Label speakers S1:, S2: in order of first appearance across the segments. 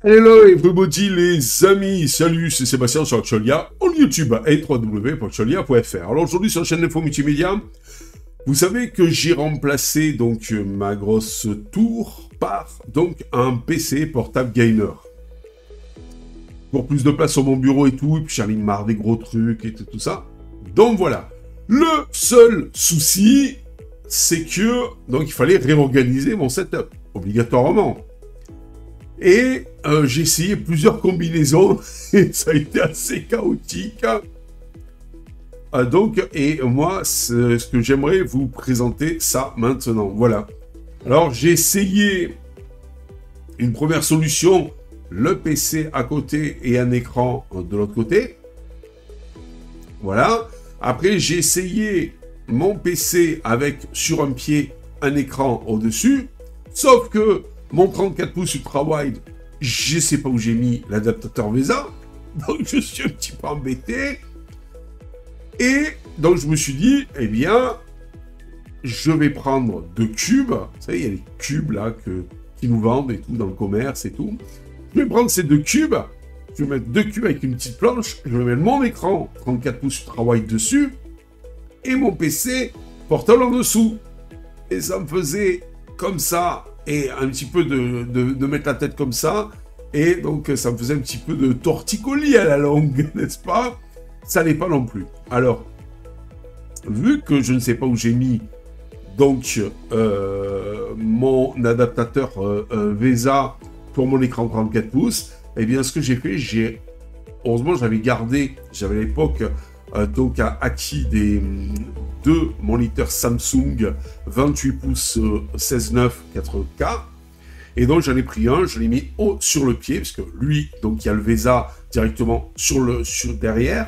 S1: Hello everybody les amis, salut, c'est Sébastien sur Actualia, en YouTube et www.actualia.fr. Alors aujourd'hui sur la chaîne Info Multimédia, vous savez que j'ai remplacé donc ma grosse tour par donc un PC portable gamer. Pour plus de place sur mon bureau et tout, et puis j'en ai marre des gros trucs et tout ça. Donc voilà. Le seul souci, c'est que donc il fallait réorganiser mon setup, obligatoirement. Et j'ai essayé plusieurs combinaisons et ça a été assez chaotique. Et moi, ce que j'aimerais vous présenter ça maintenant. Voilà. Alors, j'ai essayé une première solution, le PC à côté et un écran de l'autre côté. Voilà. Après, j'ai essayé mon PC avec sur un pied un écran au-dessus. Sauf que mon 34 pouces ultra wide, je ne sais pas où j'ai mis l'adaptateur VESA, donc je suis un petit peu embêté. Et donc je me suis dit, eh bien, je vais prendre 2 cubes. Vous savez, il y a les cubes là qui nous vendent et tout dans le commerce et tout. Je vais prendre ces 2 cubes, je vais mettre 2 cubes avec une petite planche, je vais mettre mon écran 34 pouces ultra wide dessus et mon PC portable en dessous. Et ça me faisait comme ça. Et un petit peu de mettre la tête comme ça, et donc ça me faisait un petit peu de torticolis à la longue, n'est-ce pas? Ça n'est pas non plus. Alors, vu que je ne sais pas où j'ai mis donc mon adaptateur VESA pour mon écran 34 pouces, eh bien ce que j'ai fait, heureusement j'avais à l'époque donc acquis des 2 moniteurs Samsung 28 pouces 16:9 4K. Et donc j'en ai pris un, je l'ai mis sur le pied, parce que lui, donc il y a le VESA directement sur derrière,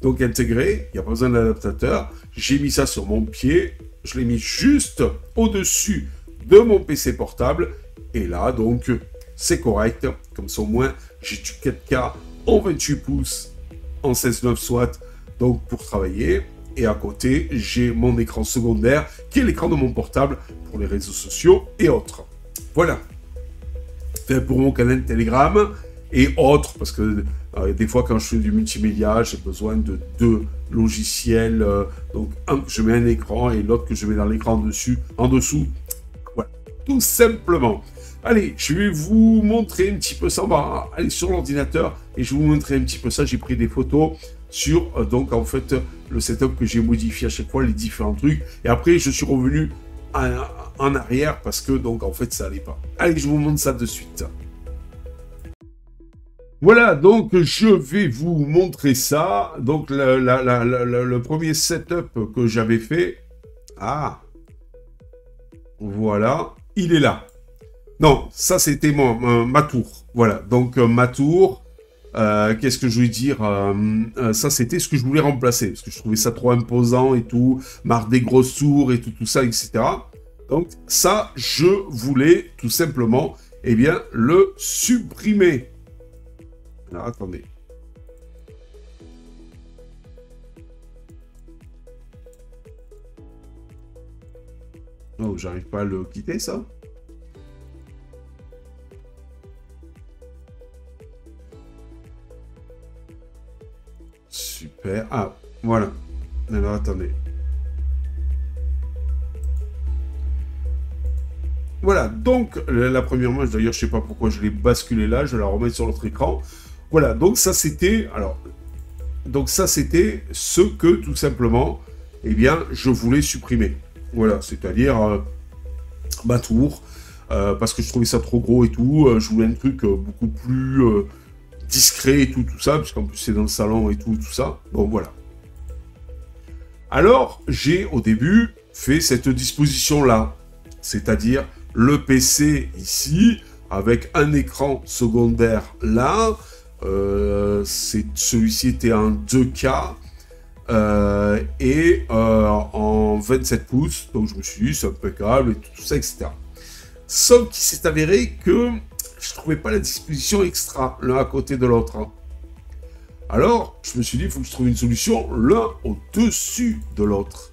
S1: donc intégré, il n'y a pas besoin d'adaptateur. J'ai mis ça sur mon pied, je l'ai mis juste au-dessus de mon PC portable, et là donc c'est correct, comme ça au moins j'ai du 4K en 28 pouces en 16:9 soit, donc pour travailler. Et à côté, j'ai mon écran secondaire, qui est l'écran de mon portable pour les réseaux sociaux et autres. Voilà. Fait pour mon canal Telegram et autres, parce que des fois, quand je fais du multimédia, j'ai besoin de 2 logiciels. Donc, un que je mets un écran et l'autre que je mets dans l'écran en dessous. Voilà. Tout simplement. Allez, je vais vous montrer un petit peu ça. On va aller sur l'ordinateur et je vais vous montrer un petit peu ça. J'ai pris des photos sur, donc, en fait, le setup que j'ai modifié à chaque fois, les différents trucs. Et après, je suis revenu en arrière parce que, donc, en fait, ça allait pas. Allez, je vous montre ça de suite. Voilà, donc, je vais vous montrer ça. Donc, le premier setup que j'avais fait. Ah, voilà, il est là. Non, ça, c'était ma tour. Voilà, donc, ma tour. Qu'est-ce que je voulais dire ça, c'était ce que je voulais remplacer, parce que je trouvais ça trop imposant et tout, marre des grosses tours et tout ça, etc. Donc, ça, je voulais tout simplement, eh bien, le supprimer. Alors, attendez. Oh, j'arrive pas à le quitter, ça. Super. Ah, voilà. Alors, attendez. Voilà, donc, la première image, d'ailleurs, je sais pas pourquoi je l'ai basculé là, je vais la remettre sur l'autre écran. Voilà, donc ça, c'était... Alors, donc ça, c'était ce que, tout simplement, eh bien, je voulais supprimer. Voilà, c'est-à-dire ma tour, parce que je trouvais ça trop gros et tout. Je voulais un truc beaucoup plus... discret et tout ça, puisqu'en plus c'est dans le salon et tout ça. Bon, voilà. Alors, j'ai au début fait cette disposition-là, c'est-à-dire le PC ici, avec un écran secondaire là, celui-ci était en 2K, en 27 pouces, donc je me suis dit, c'est impeccable, et tout ça, etc. Sauf qu'il s'est avéré que je trouvais pas la disposition extra l'un à côté de l'autre. Alors, je me suis dit, il faut que je trouve une solution l'un au-dessus de l'autre.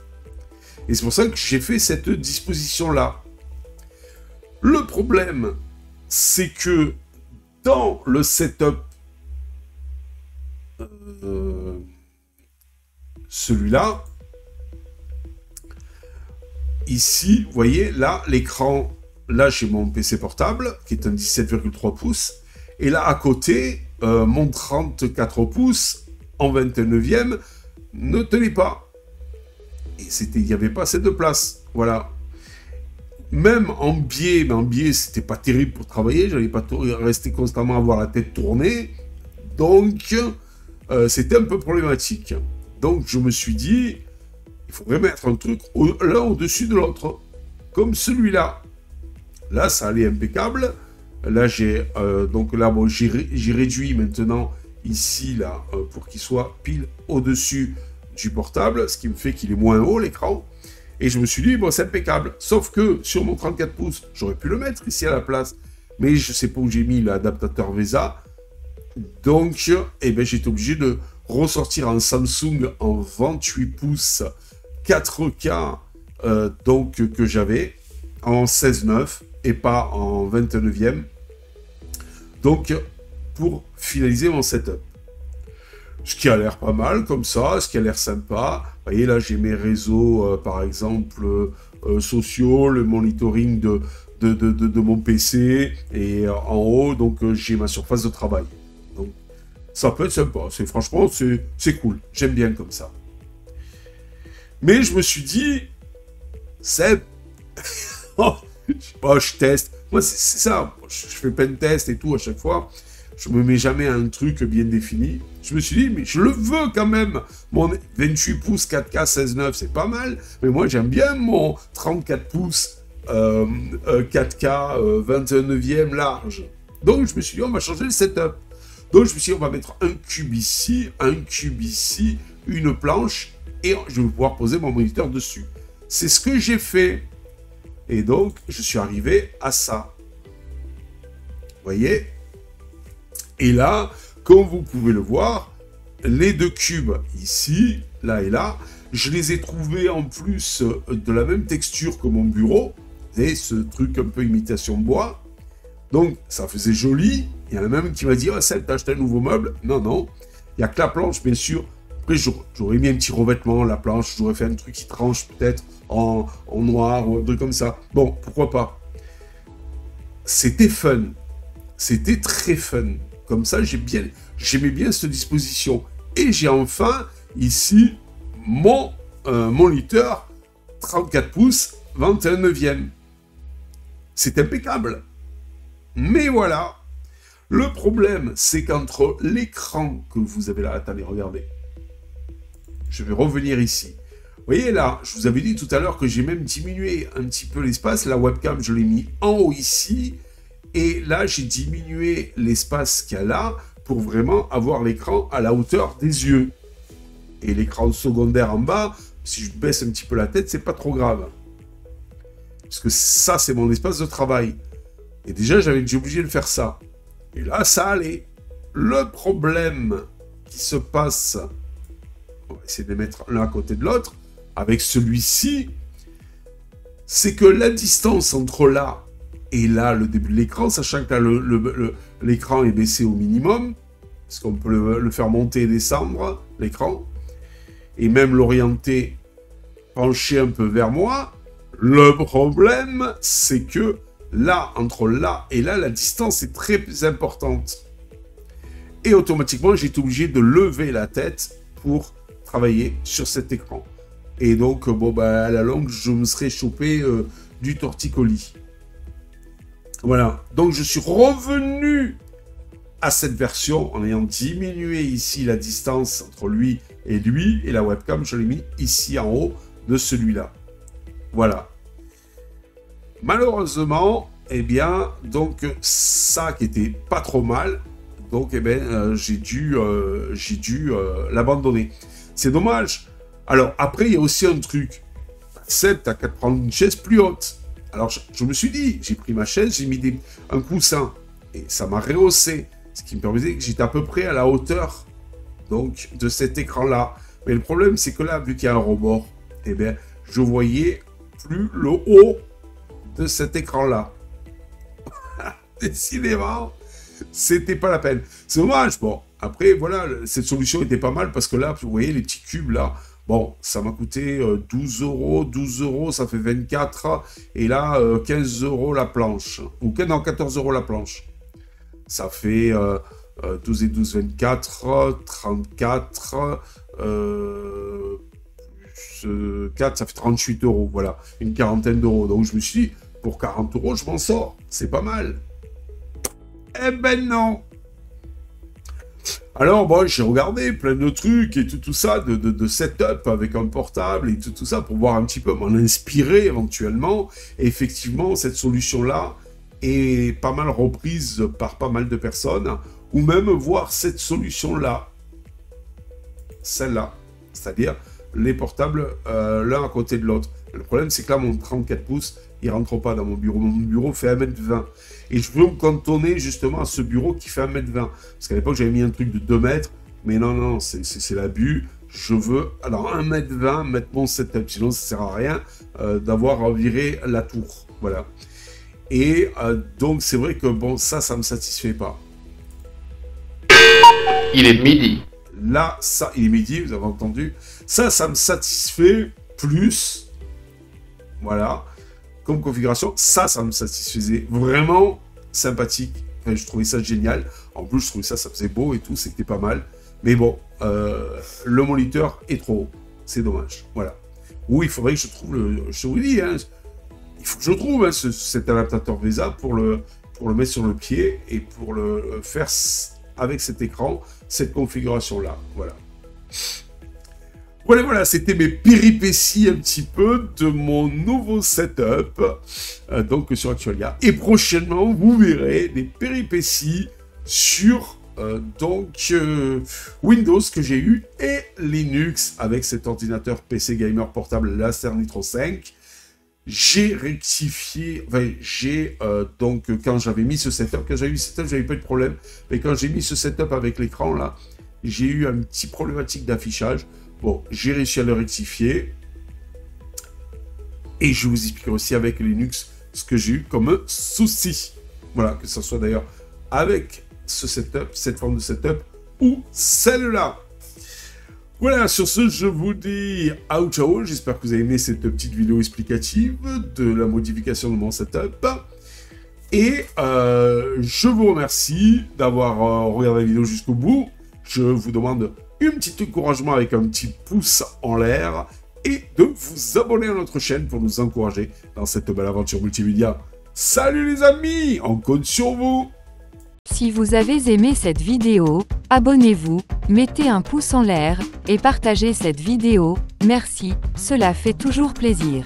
S1: Et c'est pour ça que j'ai fait cette disposition-là. Le problème, c'est que dans le setup, celui-là, ici, vous voyez, là, l'écran, là, j'ai mon PC portable, qui est un 17,3 pouces, et là, à côté, mon 34 pouces, en 29e, ne tenait pas. Et il n'y avait pas assez de place, voilà. Même en biais, mais en biais, c'était pas terrible pour travailler, j'allais pas rester constamment à avoir la tête tournée, donc c'était un peu problématique. Donc je me suis dit, il faudrait mettre un truc l'un au-dessus de l'autre, comme celui-là. Là, ça allait impeccable. Là, donc là, bon, j'ai réduit maintenant ici, là, pour qu'il soit pile au-dessus du portable, ce qui me fait qu'il est moins haut, l'écran. Et je me suis dit, bon, c'est impeccable. Sauf que sur mon 34 pouces, j'aurais pu le mettre ici à la place. Mais je ne sais pas où j'ai mis l'adaptateur VESA. Donc, eh ben, j'étais obligé de ressortir un Samsung en 28 pouces 4K donc, que j'avais en 16:9 et pas en 29e. Donc, pour finaliser mon setup. Ce qui a l'air pas mal comme ça, ce qui a l'air sympa. Vous voyez, là, j'ai mes réseaux, par exemple, sociaux, le monitoring de mon PC. Et en haut, donc, j'ai ma surface de travail. Donc, ça peut être sympa. Franchement, c'est cool. J'aime bien comme ça. Mais je me suis dit, c'est... je teste. Moi, c'est ça. Je fais plein de tests et tout à chaque fois. Je me mets jamais à un truc bien défini. Je me suis dit, mais je le veux quand même. Mon 28 pouces 4K 16:9, c'est pas mal. Mais moi, j'aime bien mon 34 pouces 4K 29e large. Donc, je me suis dit, on va changer le setup. Donc, je me suis dit, on va mettre un cube ici, une planche, et je vais pouvoir poser mon moniteur dessus. C'est ce que j'ai fait. Et donc, je suis arrivé à ça. Vous voyez ? Et là, comme vous pouvez le voir, les deux cubes ici, là et là, je les ai trouvés en plus de la même texture que mon bureau. Vous savez, ce truc un peu imitation bois. Donc, ça faisait joli. Il y en a même qui m'a dit « Oh, Seb, t'as acheté un nouveau meuble ?» Non, non. Il n'y a que la planche, bien sûr. Après, j'aurais mis un petit revêtement, la planche. J'aurais fait un truc qui tranche peut-être en noir ou un truc comme ça. Bon, pourquoi pas. C'était fun. C'était très fun. Comme ça, j'aimais bien cette disposition. Et j'ai enfin, ici, mon moniteur 34 pouces 21/9. C'est impeccable. Mais voilà, le problème, c'est qu'entre l'écran que vous avez là, attendez, regardez. Je vais revenir ici. Vous voyez là, je vous avais dit tout à l'heure que j'ai même diminué un petit peu l'espace. La webcam, je l'ai mis en haut ici. Et là, j'ai diminué l'espace qu'il y a là pour vraiment avoir l'écran à la hauteur des yeux. Et l'écran secondaire en bas, si je baisse un petit peu la tête, c'est pas trop grave. Parce que ça, c'est mon espace de travail. Et déjà, j'avais été obligé de faire ça. Et là, ça allait. Le problème qui se passe, on va essayer de les mettre l'un à côté de l'autre, avec celui-ci, c'est que la distance entre là et là, le début de l'écran, sachant que là, l'écran est baissé au minimum, parce qu'on peut le faire monter et descendre, l'écran, et même l'orienter, pencher un peu vers moi. Le problème, c'est que là, entre là et là, la distance est très importante. Et automatiquement, j'ai été obligé de lever la tête pour travailler sur cet écran. Et donc, bon, bah, à la longue, je me serais chopé du torticolis. Voilà, donc je suis revenu à cette version en ayant diminué ici la distance entre lui, et la webcam, je l'ai mis ici en haut de celui-là. Voilà. Malheureusement, eh bien, donc ça qui était pas trop mal, donc eh ben, j'ai dû l'abandonner. C'est dommage. Alors après, il y a aussi un truc. Seb, t'as qu'à te prendre une chaise plus haute. Alors, je me suis dit, j'ai pris ma chaise, j'ai mis un coussin, et ça m'a rehaussé, ce qui me permettait que j'étais à peu près à la hauteur, donc, de cet écran-là. Mais le problème, c'est que là, vu qu'il y a un rebord, eh bien, je voyais plus le haut de cet écran-là. Décidément, c'était pas la peine. C'est dommage, bon. Après, voilà, cette solution était pas mal parce que là, vous voyez, les petits cubes, là, bon, ça m'a coûté 12 euros. 12 euros, ça fait 24. Et là, 15 euros la planche. Ou non, 14 euros la planche. Ça fait 12 et 12, 24, 34, 4, ça fait 38 euros, voilà, une quarantaine d'euros. Donc je me suis dit, pour 40 euros, je m'en sors, c'est pas mal. Eh ben non. Alors bon, j'ai regardé plein de trucs et tout ça, de setup avec un portable et tout ça, pour voir un petit peu, m'en inspirer éventuellement. Et effectivement, cette solution-là est pas mal reprise par pas mal de personnes, ou même voir cette solution-là, celle-là, c'est-à-dire les portables l'un à côté de l'autre. Le problème, c'est que là, mon 34 pouces, il rentre pas dans mon bureau. Mon bureau fait 1m20. Et je veux me cantonner justement à ce bureau qui fait 1m20. Parce qu'à l'époque, j'avais mis un truc de 2 mètres. Mais non, c'est l'abus. Je veux, alors 1m20, mettre mon setup. Sinon, ça sert à rien d'avoir viré la tour. Voilà. Et donc, c'est vrai que bon, ça me satisfait pas.
S2: Il est midi.
S1: Là, ça, il est midi, vous avez entendu. Ça me satisfait plus. Voilà. Comme configuration, ça me satisfaisait. Vraiment sympathique. Enfin, je trouvais ça génial. En plus, je trouvais ça faisait beau et tout. C'était pas mal. Mais bon, le moniteur est trop haut. C'est dommage. Voilà. Oui, il faudrait que je trouve je vous dis, hein, il faut que je trouve cet adaptateur VESA pour le mettre sur le pied et pour le faire avec cet écran, cette configuration-là. Voilà. Voilà, c'était mes péripéties un petit peu de mon nouveau setup, donc sur Actualia. Et prochainement, vous verrez des péripéties sur Windows que j'ai eu et Linux avec cet ordinateur PC gamer portable l'Acer Nitro 5. J'ai rectifié, donc quand j'avais mis ce setup, j'avais pas eu de problème, mais quand j'ai mis ce setup avec l'écran là, j'ai eu un petit problématique d'affichage. Bon, j'ai réussi à le rectifier. Et je vous expliquerai aussi avec Linux ce que j'ai eu comme souci. Voilà, que ce soit d'ailleurs avec ce setup, cette forme de setup, ou celle-là. Voilà, sur ce, je vous dis ciao. J'espère que vous avez aimé cette petite vidéo explicative de la modification de mon setup. Et je vous remercie d'avoir regardé la vidéo jusqu'au bout. Je vous demande un petit encouragement avec un petit pouce en l'air et de vous abonner à notre chaîne pour nous encourager dans cette belle aventure multimédia. Salut les amis, on compte sur vous.
S3: Si vous avez aimé cette vidéo, abonnez-vous, mettez un pouce en l'air et partagez cette vidéo. Merci, cela fait toujours plaisir.